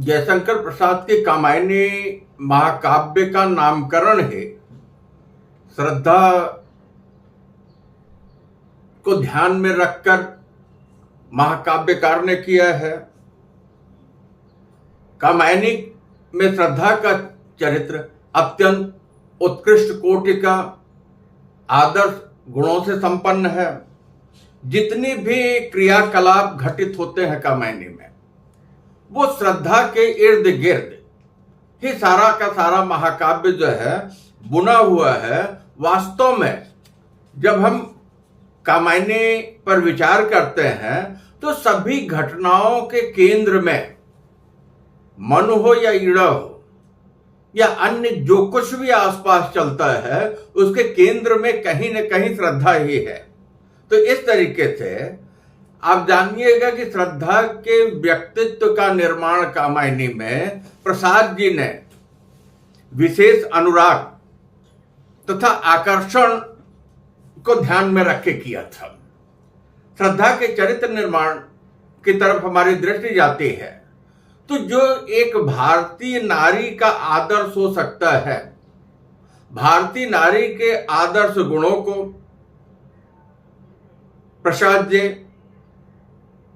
जयशंकर प्रसाद के कामायनी महाकाव्य का नामकरण है श्रद्धा को ध्यान में रखकर महाकाव्यकार ने किया है। कामायनी में श्रद्धा का चरित्र अत्यंत उत्कृष्ट कोटि का आदर्श गुणों से संपन्न है। जितनी भी क्रियाकलाप घटित होते हैं कामायनी में, वो श्रद्धा के इर्द गिर्द ही सारा का सारा महाकाव्य जो है बुना हुआ है। वास्तव में जब हम कामायनी पर विचार करते हैं तो सभी घटनाओं के केंद्र में मनु हो या ईड़ा हो या अन्य जो कुछ भी आसपास चलता है, उसके केंद्र में कहीं न कहीं श्रद्धा ही है। तो इस तरीके से आप जानिएगा कि श्रद्धा के व्यक्तित्व का निर्माण कामायनी में प्रसाद जी ने विशेष अनुराग तथा आकर्षण को ध्यान में रख के किया था। श्रद्धा के चरित्र निर्माण की तरफ हमारी दृष्टि जाती है तो जो एक भारतीय नारी का आदर्श हो सकता है, भारतीय नारी के आदर्श गुणों को प्रसाद जी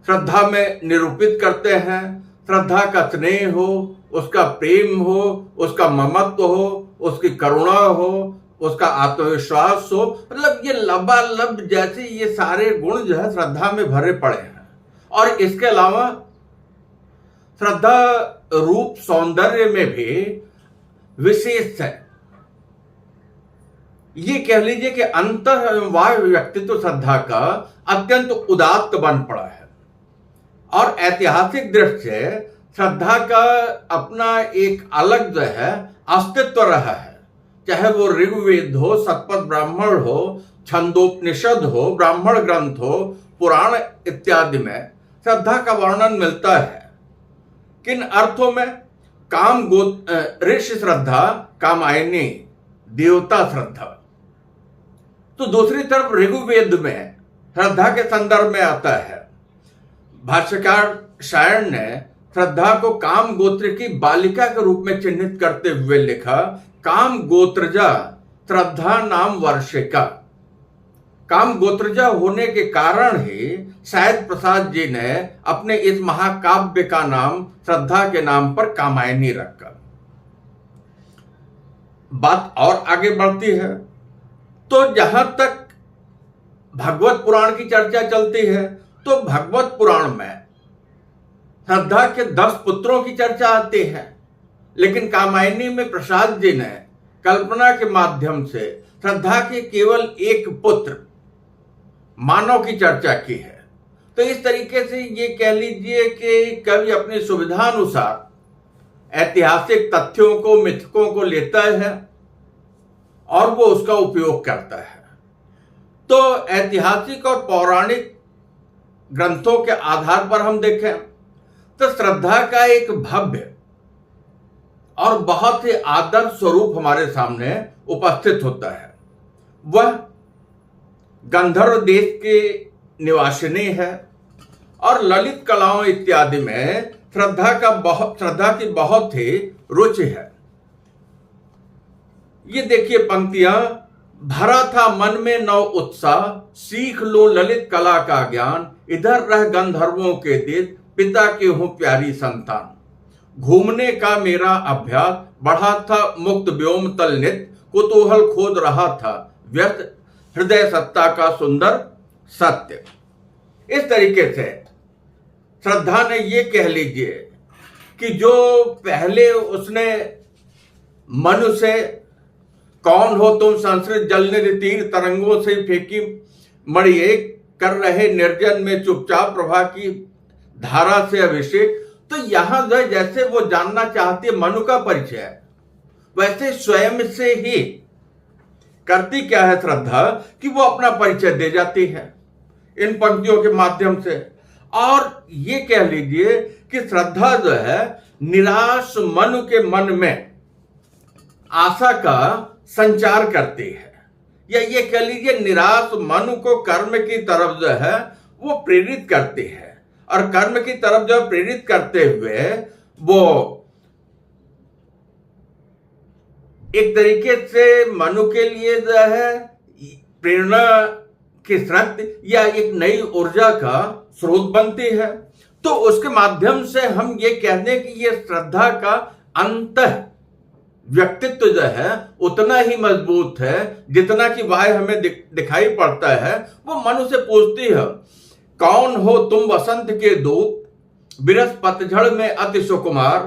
श्रद्धा में निरूपित करते हैं। श्रद्धा का स्नेह हो, उसका प्रेम हो, उसका ममत्व हो, उसकी करुणा हो, उसका आत्मविश्वास हो, मतलब ये लबालब जैसे ये सारे गुण जो है श्रद्धा में भरे पड़े हैं। और इसके अलावा श्रद्धा रूप सौंदर्य में भी विशेष है। ये कह लीजिए कि अंतः एवं बाह्य व्यक्तित्व श्रद्धा का अत्यंत उदात्त बन पड़ा है। और ऐतिहासिक दृष्टि से श्रद्धा का अपना एक अलग जो है अस्तित्व रहा है। चाहे वो ऋग्वेद हो, शतपथ ब्राह्मण हो, छंदोपनिषद हो, ब्राह्मण ग्रंथ हो, पुराण इत्यादि में श्रद्धा का वर्णन मिलता है। किन अर्थों में? काम ऋषि श्रद्धा, कामायनी देवता श्रद्धा। तो दूसरी तरफ ऋग्वेद में श्रद्धा के संदर्भ में आता है। भाष्यकार शायण ने श्रद्धा को काम गोत्र की बालिका के रूप में चिन्हित करते हुए लिखा, काम गोत्रजा श्रद्धा नाम वर्षिका। काम गोत्रजा होने के कारण ही शायद प्रसाद जी ने अपने इस महाकाव्य का नाम श्रद्धा के नाम पर कामायनी रखा। बात और आगे बढ़ती है तो जहां तक भगवत पुराण की चर्चा चलती है तो भगवत पुराण में श्रद्धा के 10 पुत्रों की चर्चा आती है। लेकिन कामायनी में प्रसाद जी ने कल्पना के माध्यम से श्रद्धा के केवल एक पुत्र मानव की चर्चा की है। तो इस तरीके से ये कह लीजिए कि कवि अपनी सुविधानुसार ऐतिहासिक तथ्यों को, मिथकों को लेता है और वो उसका उपयोग करता है। तो ऐतिहासिक और पौराणिक ग्रंथों के आधार पर हम देखें तो श्रद्धा का एक भव्य और बहुत ही आदर्श स्वरूप हमारे सामने उपस्थित होता है। वह गंधर्व देश के निवासिनी है और ललित कलाओं इत्यादि में श्रद्धा की बहुत ही रुचि है। ये देखिए पंक्तियां, भरा था मन में नव उत्साह, सीख लो ललित कला का ज्ञान, इधर रह गंधर्वों के देश, पिता की हूं प्यारी संतान। घूमने का मेरा अभ्यास, बढ़ा था मुक्त व्योम तल नित, कुतूहल खोज रहा था व्यस्त, हृदय सत्ता का सुंदर सत्य। इस तरीके से श्रद्धा ने ये कह लीजिए कि जो पहले उसने मनु से कौन हो तुम संस्कृत जलनिधि तीर तरंगों से फेंकी मड़िए, कर रहे निर्जन में चुपचाप प्रभा की धारा से अभिषेक। तो यहां जो जैसे वो जानना चाहती है मनु का परिचय, वैसे स्वयं से ही करती क्या है श्रद्धा कि वो अपना परिचय दे जाती है इन पंक्तियों के माध्यम से। और ये कह लीजिए कि श्रद्धा जो है निराश मनु के मन में आशा का संचार करती है, या ये कह लीजिए निराश मनु को कर्म की तरफ जो है वो प्रेरित करती है। और कर्म की तरफ जो प्रेरित करते हुए वो एक तरीके से मनु के लिए जो है प्रेरणा की स्रोत या एक नई ऊर्जा का स्रोत बनती है। तो उसके माध्यम से हम ये कह दें कि ये श्रद्धा का अंतः व्यक्तित्व जो है उतना ही मजबूत है जितना कि बाह्य हमें दिखाई पड़ता है। वो मनु से पूछती है, कौन हो तुम वसंत के दूत, बिरस पतझड़ में अति सुकुमार,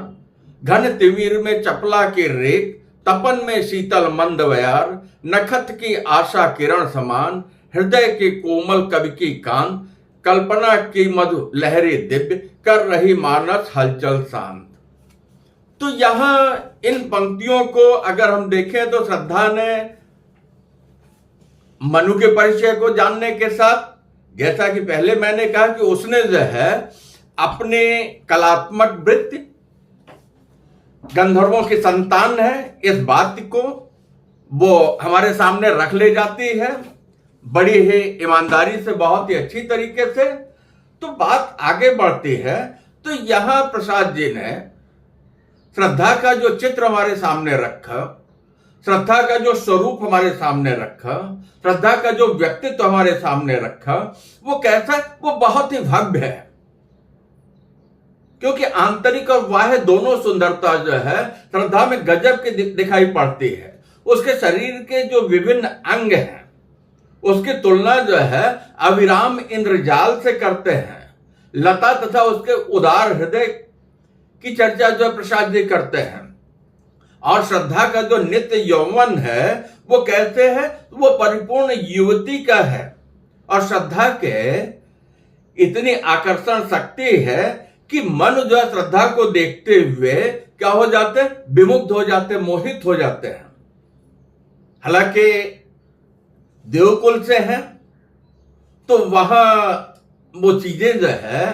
घन तिमिर में चपला के रेत, तपन में शीतल मंद बयार, नखत की आशा किरण समान, हृदय के कोमल कवि की कान, कल्पना की मधु लहरी दिव्य, कर रही मानस हलचल शांत। तो यहां इन पंक्तियों को अगर हम देखें तो श्रद्धा ने मनु के परिचय को जानने के साथ, जैसा कि पहले मैंने कहा कि उसने जो है अपने कलात्मक वृत्ति, गंधर्वों की संतान है, इस बात को वो हमारे सामने रख ले जाती है बड़ी ही ईमानदारी से, बहुत ही अच्छी तरीके से। तो बात आगे बढ़ती है। तो यहां प्रसाद जी ने श्रद्धा का जो चित्र हमारे सामने रखा, श्रद्धा का जो स्वरूप हमारे सामने रखा, श्रद्धा का जो व्यक्तित्व हमारे सामने रखा, वो कैसा, वो बहुत ही भव्य है। क्योंकि आंतरिक और बाह्य दोनों सुंदरता जो है श्रद्धा में गजब की दिखाई पड़ती है। उसके शरीर के जो विभिन्न अंग हैं उसकी तुलना जो है अविराम इंद्रजाल से करते हैं। लता तथा उसके उदार हृदय की चर्चा जो प्रसाद जी करते हैं। और श्रद्धा का जो नित्य यौवन है वो कहते हैं वो परिपूर्ण युवती का है। और श्रद्धा के इतनी आकर्षण शक्ति है कि मन जो है श्रद्धा को देखते हुए क्या हो जाते, विमुग्ध हो जाते, मोहित हो जाते हैं। हालांकि देवकुल से हैं तो वहां वो चीजें जो है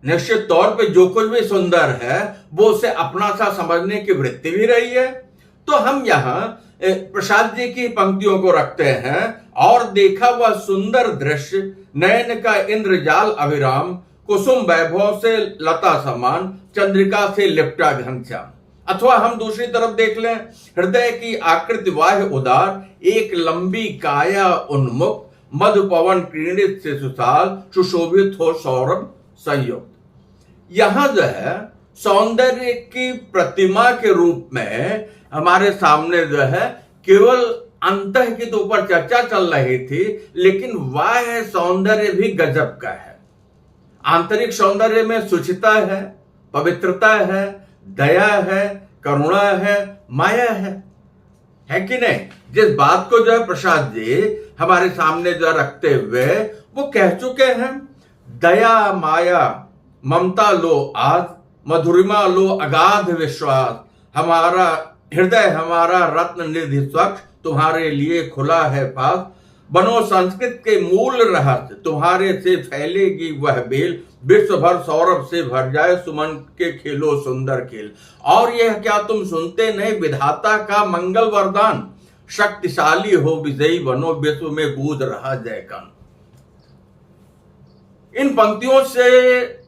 निश्चित तौर पे जो कुछ भी सुंदर है वो उसे अपना सा समझने की वृत्ति भी रही है। तो हम यहाँ प्रसाद जी की पंक्तियों को रखते हैं, और देखा वह सुंदर दृश्य, नयन का इंद्रजाल अविराम, कुसुम वैभव से लता समान, चंद्रिका से लिपटा घनश्याम। अथवा हम दूसरी तरफ देख लें, हृदय की आकृति वाह्य उदार, एक लंबी काया उन्मुख, मधु पवन क्रीड़ित से सुशाल, सुशोभित हो सौरभ संयुक्त। यहां जो है सौंदर्य की प्रतिमा के रूप में हमारे सामने जो है केवल अंतः की तो ऊपर चर्चा चल रही थी, लेकिन बाह्य सौंदर्य भी गजब का है। आंतरिक सौंदर्य में सुचिता है, पवित्रता है, दया है, करुणा है, माया है कि नहीं। जिस बात को जो है प्रसाद जी हमारे सामने जो रखते हुए वो कह चुके हैं, दया माया ममता लो आज, मधुरिमा लो अगाध विश्वास, हमारा हृदय हमारा रत्न निधि स्वच्छ, तुम्हारे लिए खुला है पास, बनो संस्कृत के मूल रहस्य, तुम्हारे से फैलेगी वह बेल, विश्व भर सौरभ से भर जाए, सुमन के खेलो सुंदर खेल। और यह क्या तुम सुनते नहीं, विधाता का मंगल वरदान, शक्तिशाली हो विजयी बनो, विश्व में गूंज रहा जयकान। इन पंक्तियों से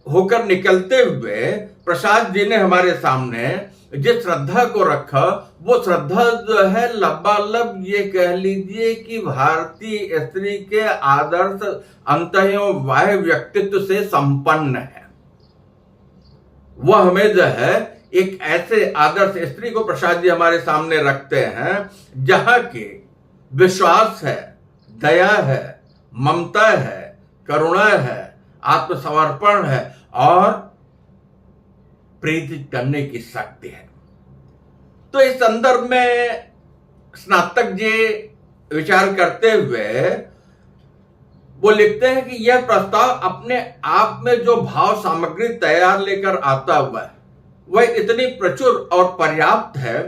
होकर निकलते हुए प्रसाद जी ने हमारे सामने जिस श्रद्धा को रखा, वो श्रद्धा जो है लबालब ये कह लीजिए कि भारतीय स्त्री के आदर्श अंतःयों बाह्य व्यक्तित्व से संपन्न है। वह हमें जो है एक ऐसे आदर्श स्त्री को प्रसाद जी हमारे सामने रखते हैं जहां की विश्वास है, दया है, ममता है, करुणा है, आत्मसमर्पण है और प्रेरित करने की शक्ति है। तो इस संदर्भ में स्नातक जी विचार करते हुए वो लिखते हैं कि यह प्रस्ताव अपने आप में जो भाव सामग्री तैयार लेकर आता हुआ है वह इतनी प्रचुर और पर्याप्त है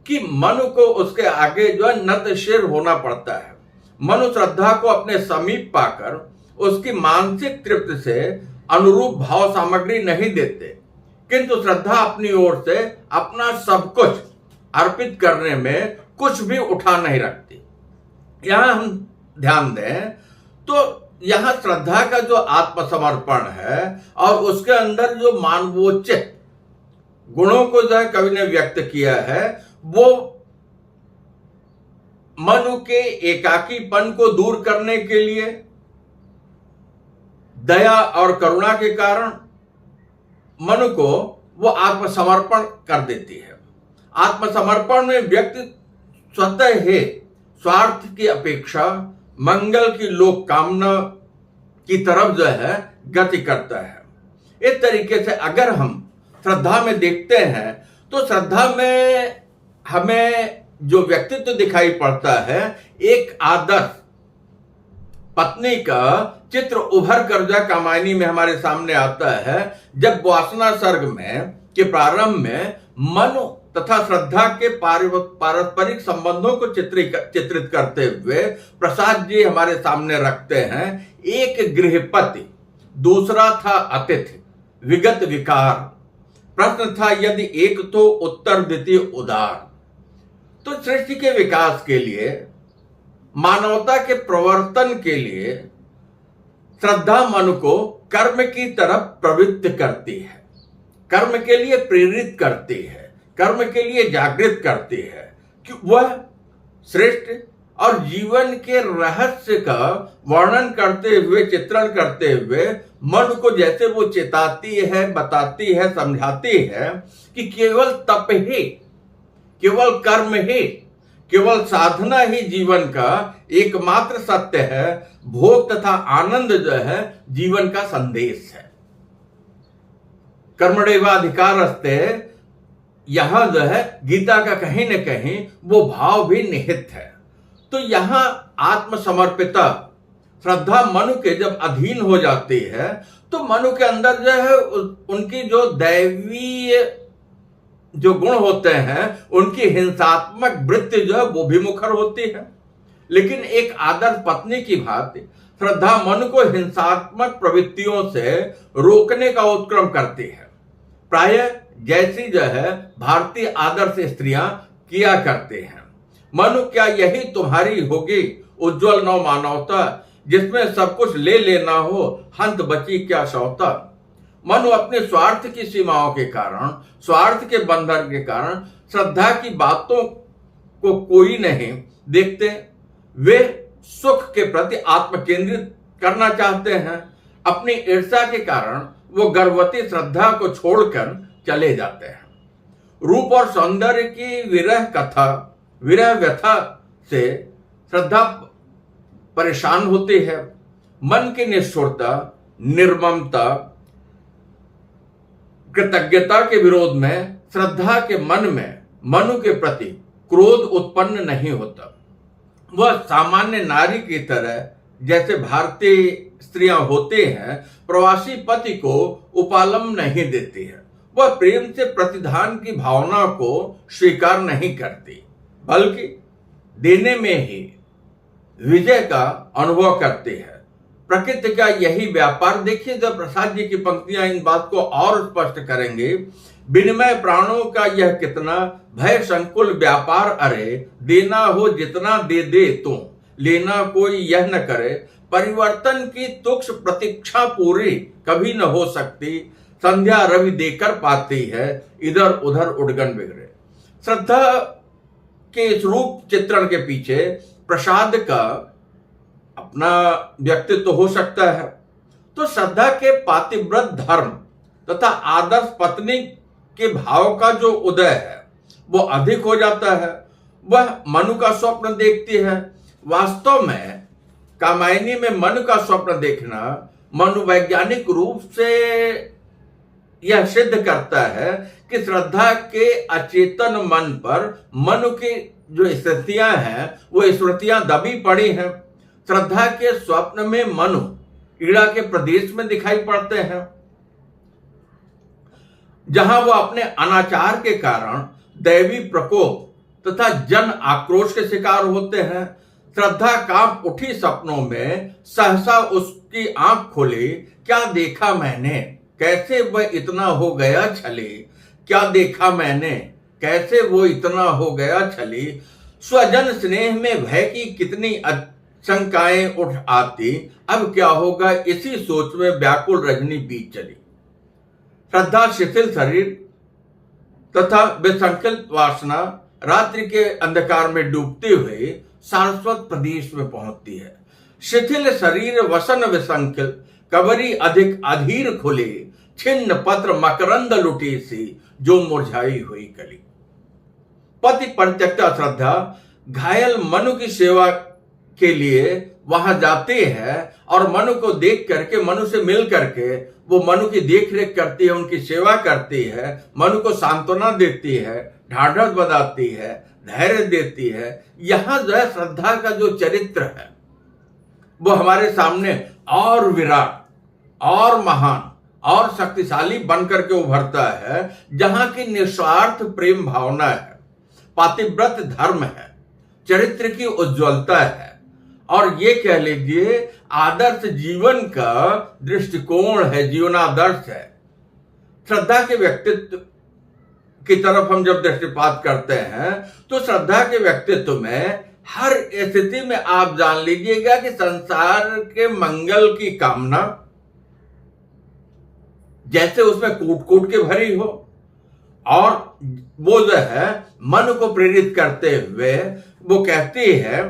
कि मनु को उसके आगे जो है नतशिर होना पड़ता है। मनु श्रद्धा को अपने समीप पाकर उसकी मानसिक तृप्ति से अनुरूप भाव सामग्री नहीं देते, किंतु श्रद्धा अपनी ओर से अपना सब कुछ अर्पित करने में कुछ भी उठा नहीं रखती। यहां हम ध्यान दें तो यहां श्रद्धा का जो आत्मसमर्पण है और उसके अंदर जो मानवोचित गुणों को जो है कवि ने व्यक्त किया है, वो मनु के एकाकीपन को दूर करने के लिए दया और करुणा के कारण मनु को वो आत्मसमर्पण कर देती है। आत्मसमर्पण में व्यक्ति स्वतः ही स्वार्थ की अपेक्षा मंगल की लोक कामना की तरफ जो है गति करता है। इस तरीके से अगर हम श्रद्धा में देखते हैं तो श्रद्धा में हमें जो व्यक्तित्व दिखाई पड़ता है, एक आदर्श पत्नी का चित्र उभर कर जो कामायनी में हमारे सामने आता है, जब वासना सर्ग में के प्रारंभ में मनु तथा श्रद्धा के पारस्परिक संबंधों को चित्रित करते हुए प्रसाद जी हमारे सामने रखते हैं। एक गृहपति, दूसरा था अतिथि, विगत विकार, प्रश्न था यदि एक तो उत्तर द्वितीय उदार। तो सृष्टि के विकास के लिए, मानवता के प्रवर्तन के लिए श्रद्धा मनु को कर्म की तरफ प्रवृत्त करती है, कर्म के लिए प्रेरित करती है, कर्म के लिए जागृत करती है कि वह श्रेष्ठ और जीवन के रहस्य का वर्णन करते हुए, चित्रण करते हुए मन को जैसे वो चेताती है, बताती है, समझाती है कि केवल तप ही, केवल कर्म ही, केवल साधना ही जीवन का एकमात्र सत्य है। भोग तथा आनंद जो है जीवन का संदेश है। कर्मण्येवाधिकारस्ते, यहां जो है गीता का कहीं न कहीं वो भाव भी निहित है। तो यहां आत्मसमर्पिता श्रद्धा मनु के जब अधीन हो जाती है तो मनु के अंदर जो है उनकी जो दैवीय जो गुण होते हैं, उनकी हिंसात्मक वृत्ति जो है वो भी मुखर होती है। लेकिन एक आदर्श पत्नी की भांति श्रद्धा मनु को हिंसात्मक प्रवृत्तियों से रोकने का उपक्रम करती है, प्रायः जैसी जो है भारतीय आदर्श स्त्रियां किया करते हैं। मनु, क्या यही तुम्हारी होगी उज्जवल नव मानवता, जिसमें सब कुछ ले लेना हो, हंत बची क्या सौता। मनु अपने स्वार्थ की सीमाओं के कारण, स्वार्थ के बंधन के कारण श्रद्धा की बातों को कोई नहीं देखते। वे सुख के प्रति आत्म केंद्रित करना चाहते हैं। अपनी ईर्ष्या के कारण वो गर्भवती श्रद्धा को छोड़कर चले जाते हैं। रूप और सौंदर्य की विरह कथा, विरह व्यथा से श्रद्धा परेशान होती है। मन की निष्ठुरता, निर्ममता, कृतज्ञता के विरोध में श्रद्धा के मन में मनु के प्रति क्रोध उत्पन्न नहीं होता। वह सामान्य नारी की तरह, जैसे भारतीय स्त्रियां होते हैं, प्रवासी पति को उपालम नहीं देती है। वह प्रेम से प्रतिधान की भावना को स्वीकार नहीं करती, बल्कि देने में ही विजय का अनुभव करती है। प्रकृति का यही व्यापार देखिए, जब प्रसाद जी की पंक्तियां इन बात को और स्पष्ट करेंगे। विनिमय प्राणों का यह कितना भय संकुल व्यापार, अरे देना हो जितना दे दे तू, लेना कोई यह न करे। परिवर्तन की तुक्ष प्रतीक्षा पूरी कभी न हो सकती, संध्या रवि देकर पाती है, इधर उधर उड़गन बिगड़े। श्रद्धा के इस रूप चित्रण के पीछे प्रसाद का अपना व्यक्तित्व हो सकता है। तो श्रद्धा के पातिव्रत धर्म तथा आदर्श पत्नी के भाव का जो उदय है वो अधिक हो जाता है। वह मनु का स्वप्न देखती है। वास्तव में कामायनी में मनु का स्वप्न देखना मनोवैज्ञानिक रूप से यह सिद्ध करता है कि श्रद्धा के अचेतन मन पर मनु की जो स्मृतियां हैं वो स्मृतियां दबी पड़ी हैं। श्रद्धा के स्वप्न में मनु ईड़ा के प्रदेश में दिखाई पड़ते हैं, जहां वह अपने अनाचार के कारण दैवी प्रकोप तथा जन आक्रोश के शिकार होते हैं। श्रद्धा कांप उठी सपनों में, सहसा उसकी आंख खुली, क्या देखा मैंने, कैसे वह इतना हो गया छली। क्या देखा मैंने, कैसे वो इतना हो गया छली। स्वजन स्नेह में भय की कितनी शंकाएं उठ आती, अब क्या होगा इसी सोच में व्याकुल रजनी बीत चली। श्रद्धा शिथिल शरीर तथा विसंकल्प वासना रात्रि के अंधकार में डूबते हुए शाश्वत प्रदेश में पहुंचती है। शिथिल शरीर वसन विसंकल्प कबरी अधिक अधीर खुले, छिन्न पत्र मकरंद लुटी सी जो मुरझाई हुई कली। पति परित्यक्ता श्रद्धा घायल मनु की सेवा के लिए वहां जाते हैं और मनु को देख करके, मनु से मिल करके वो मनु की देखरेख करती है, उनकी सेवा करती है, मनु को सांत्वना देती है, ढाढ़स बंधाती है, धैर्य देती है। यहां जो है श्रद्धा का जो चरित्र है वो हमारे सामने और विराट और महान और शक्तिशाली बनकर के उभरता है, जहां की निस्वार्थ प्रेम भावना है, पातिव्रत धर्म है, चरित्र की उज्ज्वलता है और ये कह लीजिए आदर्श जीवन का दृष्टिकोण है, जीवनादर्श है। श्रद्धा के व्यक्तित्व की तरफ हम जब दृष्टिपात करते हैं तो श्रद्धा के व्यक्तित्व में हर स्थिति में आप जान लीजिएगा कि संसार के मंगल की कामना जैसे उसमें कूट कूट के भरी हो, और वो जो है मन को प्रेरित करते हुए वो कहती है,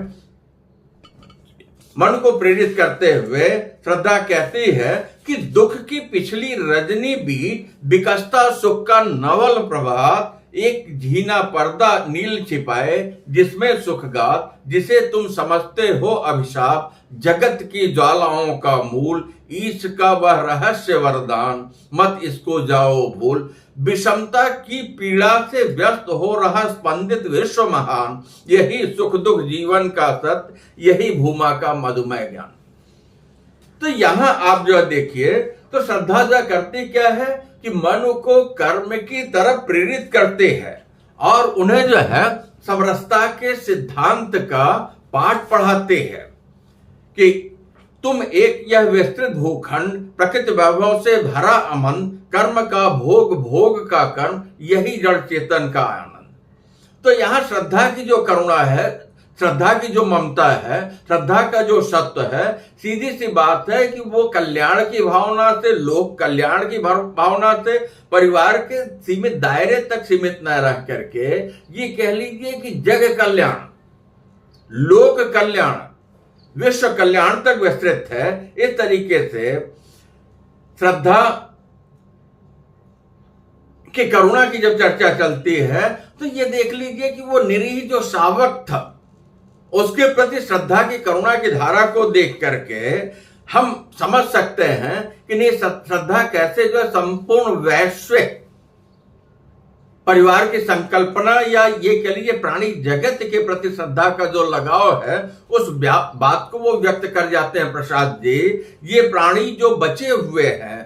मन को प्रेरित करते हुए श्रद्धा कहती है कि दुख की पिछली रजनी भी विकसता सुख का नवल प्रभात, एक झीना पर्दा नील छिपाए जिसमें सुख गात, जिसे तुम समझते हो अभिशाप, जगत की ज्वालाओं का मूल, ईश का वह रहस्य वरदान, मत इसको जाओ भूल। विषमता की पीड़ा से व्यस्त हो रहा स्पंदित विश्व महान, यही सुख दुख जीवन का सत्य, यही भूमा का मधुमय ज्ञान। तो यहां आप जो देखिए तो श्रद्धा जो करती क्या है कि मन को कर्म की तरफ प्रेरित करते हैं और उन्हें जो है समरसता के सिद्धांत का पाठ पढ़ाते हैं कि तुम एक यह विस्तृत भूखंड, प्रकृति वैभव से भरा अमन, कर्म का भोग भोग का कर्म, यही जड़ चेतन का आनंद। तो यहां श्रद्धा की जो करुणा है, श्रद्धा की जो ममता है, श्रद्धा का जो सत्य है, सीधी सी बात है कि वो कल्याण की भावना से, लोक कल्याण की भावना से, परिवार के सीमित दायरे तक सीमित न रह करके ये कह लीजिए कि जग कल्याण, लोक कल्याण, विश्व कल्याण तक विस्तृत है। इस तरीके से श्रद्धा की करुणा की जब चर्चा चलती है तो ये देख लीजिए कि वो निरीह जो शावक था उसके प्रति श्रद्धा की करुणा की धारा को देख करके हम समझ सकते हैं कि नहीं, श्रद्धा कैसे जो संपूर्ण वैश्विक परिवार की संकल्पना या ये कह लीजिए प्राणी जगत के प्रति श्रद्धा का जो लगाव है उस बात को वो व्यक्त कर जाते हैं। प्रसाद जी, ये प्राणी जो बचे हुए हैं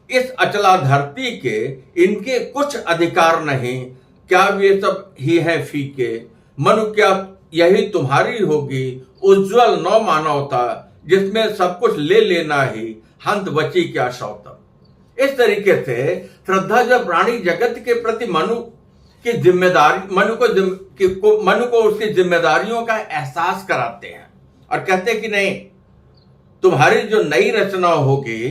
इस अचला धरती के, इनके कुछ अधिकार नहीं, क्या वे सब ही हैं फीके, मनु क्या यही तुम्हारी होगी, उज्जवल नौ मानवता जिसमें सब कुछ ले लेना ही, हंत बची क्या शौतम। इस तरीके से श्रद्धा जब प्राणी जगत के प्रति मनु की जिम्मेदारी, मनु को उसकी जिम्मेदारियों का एहसास कराते हैं और कहते हैं कि नहीं, तुम्हारी जो नई रचना होगी,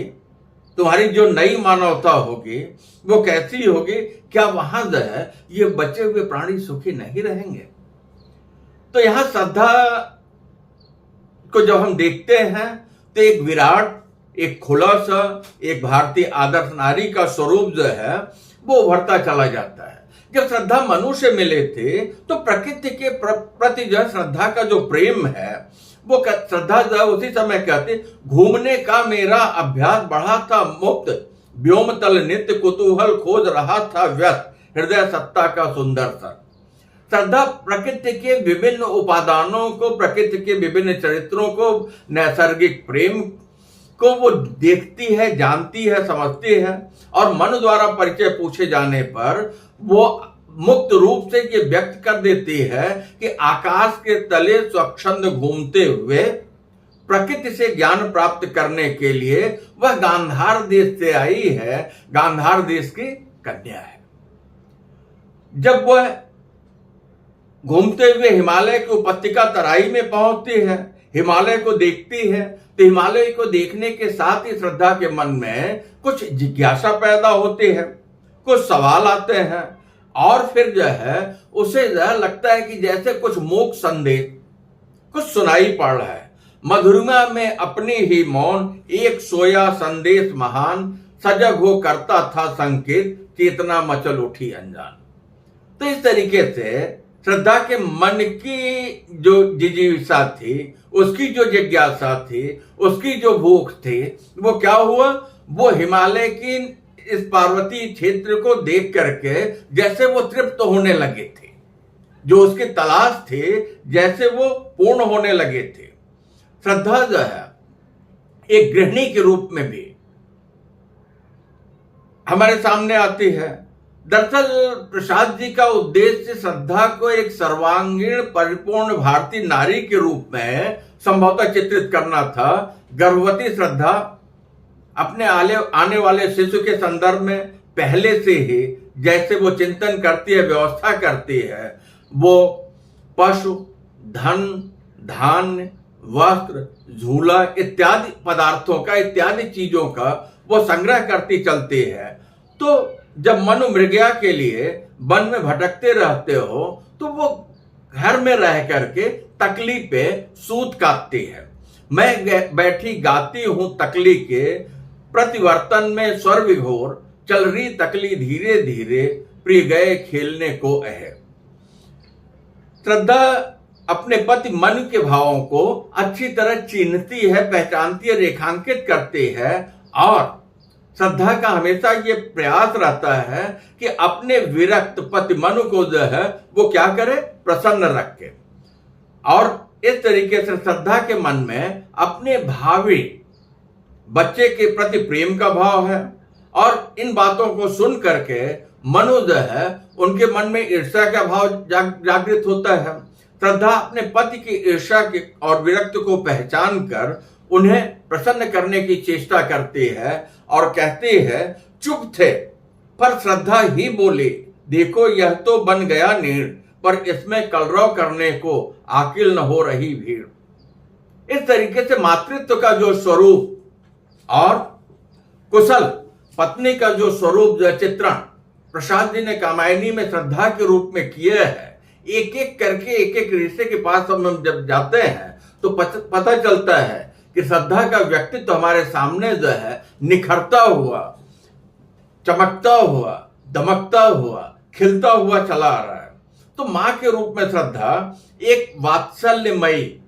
तुम्हारी जो नई मानवता होगी वो कैसी होगी, क्या वहां जो है ये बचे हुए प्राणी सुखी नहीं रहेंगे। तो यहां श्रद्धा को जब हम देखते हैं तो एक विराट, एक खुला सा, एक भारतीय आदर्श नारी का स्वरूप जो है वो उभरता चला जाता है। जब श्रद्धा मनु से मिले थे तो प्रकृति के प्रति जो श्रद्धा का जो प्रेम है वो श्रद्धा जो उसी समय कहते, घूमने का मेरा अभ्यास बढ़ा था मुक्त, व्योम तल नित्य कुतूहल खोज रहा था व्यस्त, हृदय सत्ता का सुंदर सा। श्रद्धा प्रकृति के विभिन्न उपादानों को, प्रकृति के विभिन्न चरित्रों को, नैसर्गिक प्रेम को वो देखती है, जानती है, समझती है और मन द्वारा परिचय पूछे जाने पर वो मुक्त रूप से ये व्यक्त कर देती है कि आकाश के तले स्वच्छंद घूमते हुए प्रकृति से ज्ञान प्राप्त करने के लिए वह गांधार देश से आई है, गांधार देश की कन्या है। जब वह घूमते हुए हिमालय की उपत्यका तराई में पहुंचती है, हिमालय को देखती है, तो हिमालय को देखने के साथ ही श्रद्धा के मन में कुछ जिज्ञासा पैदा होती है, कुछ सवाल आते हैं और फिर जो है उसे जो है लगता है कि जैसे कुछ मूक संदेश कुछ सुनाई पड़ रहा है। मधुरिमा में अपनी ही मौन एक सोया संदेश महान, सजग हो करता था संकेत, चेतना मचल उठी अनजान। तो इस तरीके से श्रद्धा के मन की जो जिज्ञासा थी, उसकी जो जिज्ञासा थी, उसकी जो भूख थी, वो क्या हुआ, वो हिमालय की इस पार्वती क्षेत्र को देख करके जैसे वो तृप्त होने लगे थे, जो उसकी तलाश थे जैसे वो पूर्ण होने लगे थे। श्रद्धा जो है एक गृहिणी के रूप में भी हमारे सामने आती है। दरअसल प्रसाद जी का उद्देश्य श्रद्धा को एक सर्वांगीण परिपूर्ण भारतीय नारी के रूप में संभवतः चित्रित करना था। गर्भवती श्रद्धा अपने आने वाले शिशु के संदर्भ में पहले से ही जैसे वो चिंतन करती है, व्यवस्था करती है, वो पशु, धन, धान्य, वस्त्र, झूला इत्यादि पदार्थों का, इत्यादि चीजों का वो संग्रह करती चलती है। तो जब मनु मृगया के लिए वन में भटकते रहते हो तो वो घर में रह करके तकली पे सूत काटती है। मैं बैठी गाती हूं तकली के प्रतिवर्तन में स्वर विघोर, चल रही तकली धीरे धीरे, प्रिय गए खेलने को अह। श्रद्धा अपने पति मन के भावों को अच्छी तरह चिन्हती है, पहचानती है, रेखांकित करती है। और श्रद्धा का हमेशा ये प्रयास रहता है कि अपने विरक्त पति मनु को जो है वो क्या करे, प्रसन्न रखे। और इस तरीके से श्रद्धा के मन में अपने भावी बच्चे के प्रति प्रेम का भाव है। और इन बातों को सुन करके मनु जो है उनके मन में ईर्ष्या का भाव जागृत होता है। श्रद्धा अपने पति की ईर्ष्या के और विरक्त को पहचान कर उन्हें प्रसन्न करने की चेष्टा करती है और कहती है, चुप थे पर श्रद्धा ही बोली, देखो यह तो बन गया नीड़, पर इसमें कलरव करने को आकिल न हो रही भीड़। इस तरीके से मातृत्व का जो स्वरूप और कुशल पत्नी का जो स्वरूप, जो चित्रण प्रसाद जी ने कामायनी में श्रद्धा के रूप में किया है, एक एक करके एक एक रिश्ते के पास हम जब जाते हैं तो पता चलता है कि श्रद्धा का व्यक्तित्व हमारे सामने जो है निखरता हुआ, चमकता हुआ, दमकता हुआ, खिलता हुआ चला आ रहा है। तो मां के रूप में श्रद्धा एक वात्सल्यमयी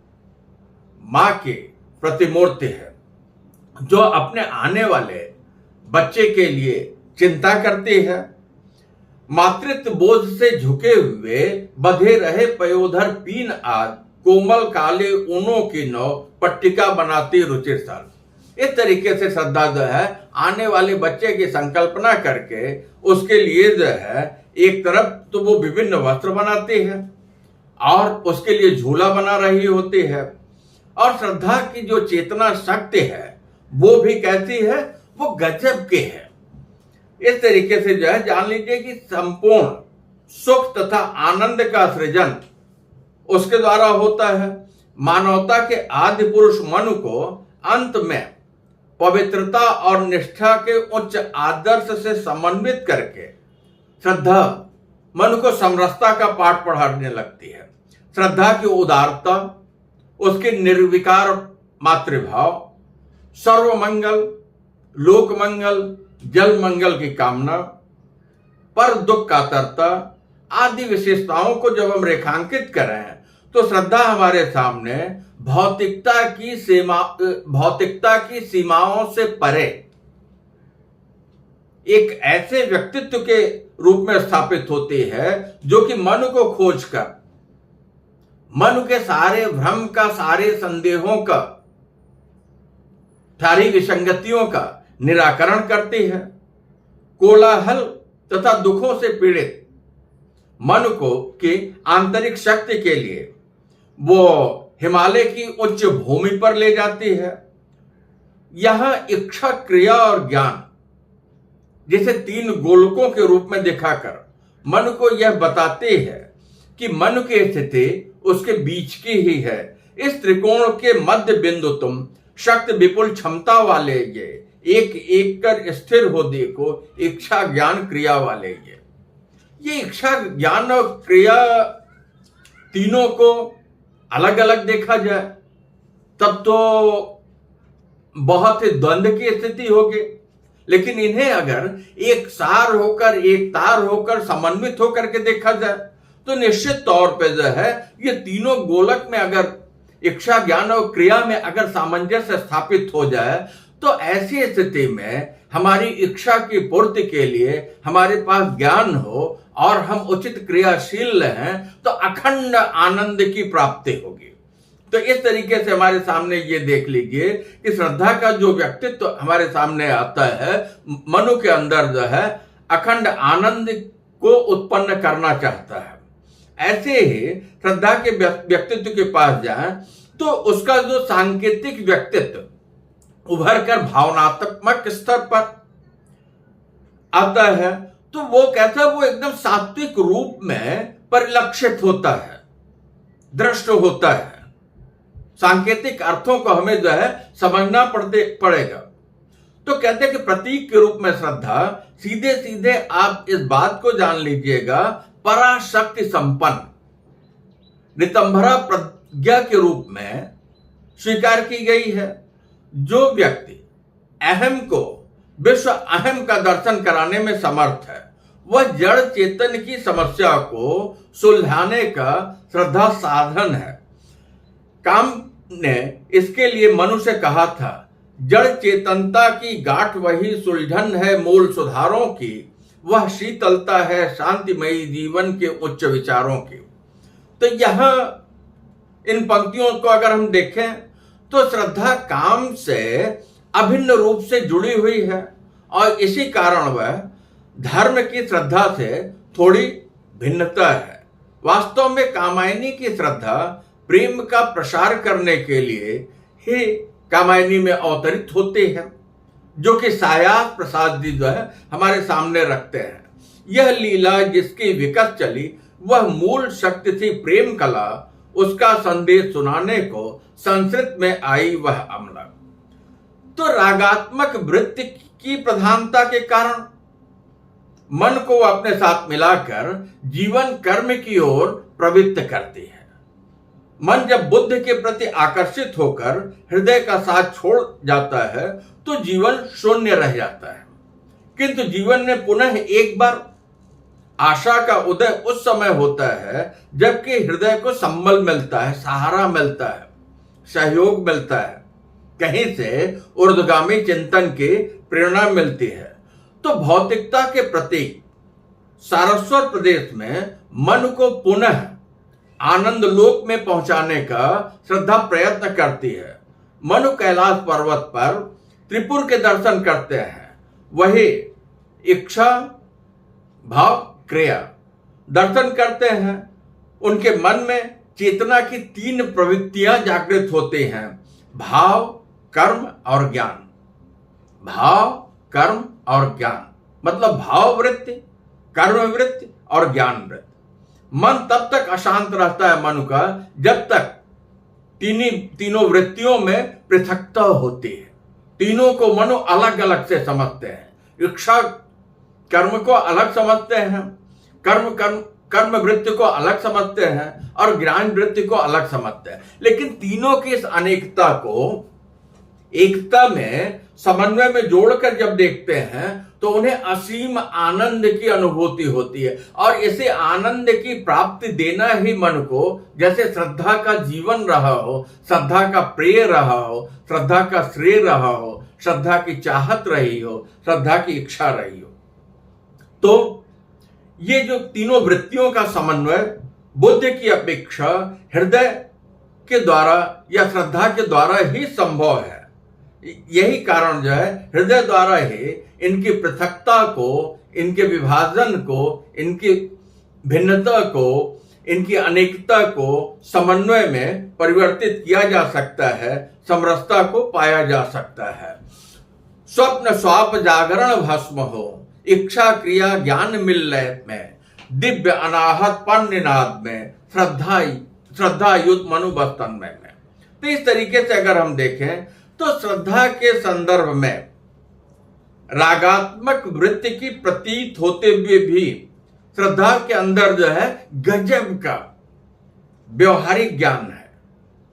मां की प्रतिमूर्ति है, जो अपने आने वाले बच्चे के लिए चिंता करती है। मातृत्व बोझ से झुके हुए बधे रहे पयोधर पीन आद, कोमल काले ऊनों की नौ पट्टिका बनाती रुचिर साल। इस तरीके से श्रद्धा जो है आने वाले बच्चे की संकल्पना करके उसके लिए जो है एक तरफ तो वो विभिन्न वस्त्र बनाती है और उसके लिए झूला बना रही होती है। और श्रद्धा की जो चेतना शक्ति है वो भी कैसी है, वो गजब की है। इस तरीके से जो है जान लीजिए कि संपूर्ण सुख तथा आनंद का सृजन उसके द्वारा होता है। मानवता के आदि पुरुष मनु को अंत में पवित्रता और निष्ठा के उच्च आदर्श से समन्वित करके श्रद्धा मनु को समरसता का पाठ पढ़ाने लगती है। श्रद्धा की उदारता, उसके निर्विकार मातृभाव, सर्वमंगल, लोक मंगल, जल मंगल की कामना, पर दुख कातरता आदि विशेषताओं को जब हम रेखांकित करें तो श्रद्धा हमारे सामने भौतिकता की सीमाओं से परे एक ऐसे व्यक्तित्व के रूप में स्थापित होती है जो कि मन को खोजकर मन के सारे भ्रम का, सारे संदेहों का, सारी विसंगतियों का निराकरण करती है। कोलाहल तथा दुखों से पीड़ित मन को की आंतरिक शक्ति के लिए वो हिमालय की उच्च भूमि पर ले जाती है। यहां इच्छा, क्रिया और ज्ञान जिसे तीन गोलकों के रूप में दिखाकर मन को यह बताते हैं कि मन की स्थिति उसके बीच की ही है। इस त्रिकोण के मध्य बिंदु तुम शक्ति विपुल क्षमता वाले ये एक एक कर स्थिर हो देखो, इच्छा ज्ञान क्रिया वाले ये। ये इच्छा, ज्ञान और क्रिया तीनों को अलग अलग देखा जाए तब तो बहुत ही द्वंद्व की स्थिति होगी, लेकिन इन्हें अगर एक सार होकर, एक तार होकर, समन्वित होकर के देखा जाए तो निश्चित तौर पे जो है ये तीनों गोलक में अगर इच्छा, ज्ञान और क्रिया में अगर सामंजस्य स्थापित हो जाए तो ऐसी स्थिति में हमारी इच्छा की पूर्ति के लिए हमारे पास ज्ञान हो और हम उचित क्रियाशील हैं तो अखंड आनंद की प्राप्ति होगी। तो इस तरीके से हमारे सामने ये देख लीजिए कि श्रद्धा का जो व्यक्तित्व हमारे सामने आता है, मनु के अंदर जो है अखंड आनंद को उत्पन्न करना चाहता है। ऐसे ही श्रद्धा के व्यक्तित्व के पास जाए तो उसका जो सांकेतिक व्यक्तित्व उभर कर भावनात्मक स्तर पर आता है तो वो कैसा, वो एकदम सात्विक रूप में परिलक्षित होता है, दृष्ट होता है। सांकेतिक अर्थों को हमें जो है समझना पड़ेगा। तो कहते हैं कि प्रतीक के रूप में श्रद्धा, सीधे सीधे आप इस बात को जान लीजिएगा, पराशक्ति संपन्न नितंभरा प्रज्ञा के रूप में स्वीकार की गई है। जो व्यक्ति अहम को विश्व अहम का दर्शन कराने में समर्थ है, वह जड़ चेतन की समस्या को सुलझाने का श्रद्धा साधन है। काम ने इसके लिए मनुष्य कहा था, जड़ चेतनता की गांठ वही सुलझन है मूल सुधारों की, वह शीतलता है शांतिमयी जीवन के उच्च विचारों की। तो यह इन पंक्तियों को अगर हम देखें तो श्रद्धा काम से अभिन्न रूप से जुड़ी हुई है और इसी कारण वह धर्म की श्रद्धा से थोड़ी भिन्नता है। वास्तव में कामायनी की श्रद्धा प्रेम का प्रसार करने के लिए ही कामायनी में अवतरित होते हैं, जो कि सायास प्रसाद जी जो है हमारे सामने रखते हैं। यह लीला जिसकी विकट चली वह मूल शक्ति थी प्रेम कला, उसका संदेश सुनाने को संस्कृत में आई वह अमला। तो रागात्मक वृत्ति की प्रधानता के कारण मन को अपने साथ मिलाकर जीवन कर्म की ओर प्रवृत्त करती है। मन जब बुद्ध के प्रति आकर्षित होकर हृदय का साथ छोड़ जाता है तो जीवन शून्य रह जाता है, किंतु जीवन में पुनः एक बार आशा का उदय उस समय होता है जबकि हृदय को संबल मिलता है, सहारा मिलता है, सहयोग मिलता है, कहीं से ऊर्ध्वगामी चिंतन की प्रेरणा मिलती है। तो भौतिकता के प्रतीक सारस्वत प्रदेश में मन को पुनः आनंद लोक में पहुंचाने का श्रद्धा प्रयत्न करती है। मनु कैलाश पर्वत पर त्रिपुर के दर्शन करते हैं, वही इच्छा भाव क्रिया दर्शन करते हैं। उनके मन में चेतना की तीन प्रवृत्तियां जागृत होती हैं, भाव, कर्म और ज्ञान। भाव, कर्म और ज्ञान मतलब भाव वृत्ति, कर्म वृत्ति और ज्ञान वृत्ति। मन तब तक अशांत रहता है मनु का जब तक तीनों वृत्तियों में पृथकता होती है। तीनों को मनु अलग अलग से समझते हैं। इच्छा कर्म को अलग समझते हैं, कर्म वृत्ति को अलग समझते हैं और ज्ञान वृत्ति को अलग समझते हैं। लेकिन तीनों की इस अनेकता को एकता में, समन्वय में जोड़कर जब देखते हैं तो उन्हें असीम आनंद की अनुभूति होती है। और इसे आनंद की प्राप्ति देना ही मन को, जैसे श्रद्धा का जीवन रहा हो, श्रद्धा का प्रिय रहा हो, श्रद्धा का श्रेय रहा हो, श्रद्धा की चाहत रही हो, श्रद्धा की इच्छा रही हो। तो ये जो तीनों वृत्तियों का समन्वय बुद्ध की अपेक्षा हृदय के द्वारा या श्रद्धा के द्वारा ही संभव है। यही कारण जो है हृदय द्वारा ही इनकी पृथकता को, इनके विभाजन को, इनकी भिन्नता को, इनकी अनेकता को समन्वय में परिवर्तित किया जा सकता है, समरसता को पाया जा सकता है। स्वप्न स्वाप जागरण भस्म हो, इच्छा क्रिया ज्ञान मिलय में, दिव्य अनाहत पर निनाद में, श्रद्धा युद्ध मनुबस्तन में। तो इस तरीके से अगर हम देखें तो श्रद्धा के संदर्भ में रागात्मक वृत्ति की प्रतीत होते हुए भी श्रद्धा के अंदर जो है गजब का व्यवहारिक ज्ञान है,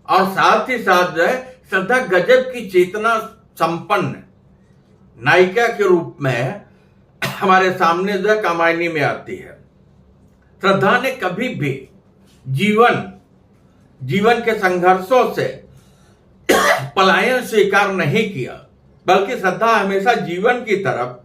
और साथ ही साथ जो है श्रद्धा गजब की चेतना संपन्न नायिका के रूप में हमारे सामने जो है कामायनी में आती है। श्रद्धा ने कभी भी जीवन के संघर्षों से पलायन स्वीकार नहीं किया, बल्कि श्रद्धा हमेशा जीवन की तरफ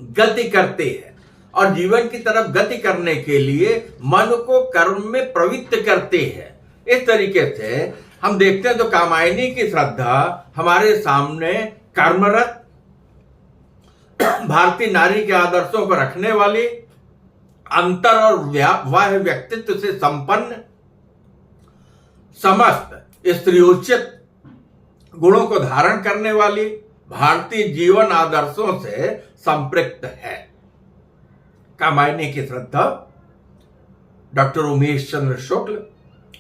गति करती है, और जीवन की तरफ गति करने के लिए मन को कर्म में प्रवृत्त करती है। इस तरीके से हम देखते हैं तो कामायनी की श्रद्धा हमारे सामने कर्मरत भारतीय नारी के आदर्शों को रखने वाली, अंतर और बाह्य व्यक्तित्व से संपन्न, समस्त स्त्रीयोचित गुणों को धारण करने वाली भारतीय जीवन आदर्शों से संपृक्त है। कामायनी की श्रद्धा डॉक्टर उमेश चंद्र शुक्ल,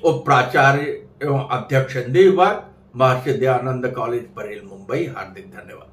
उप प्राचार्य एवं अध्यक्ष हिंदी विभाग, महर्षि दयानंद कॉलेज, बरेली, मुंबई। हार्दिक धन्यवाद।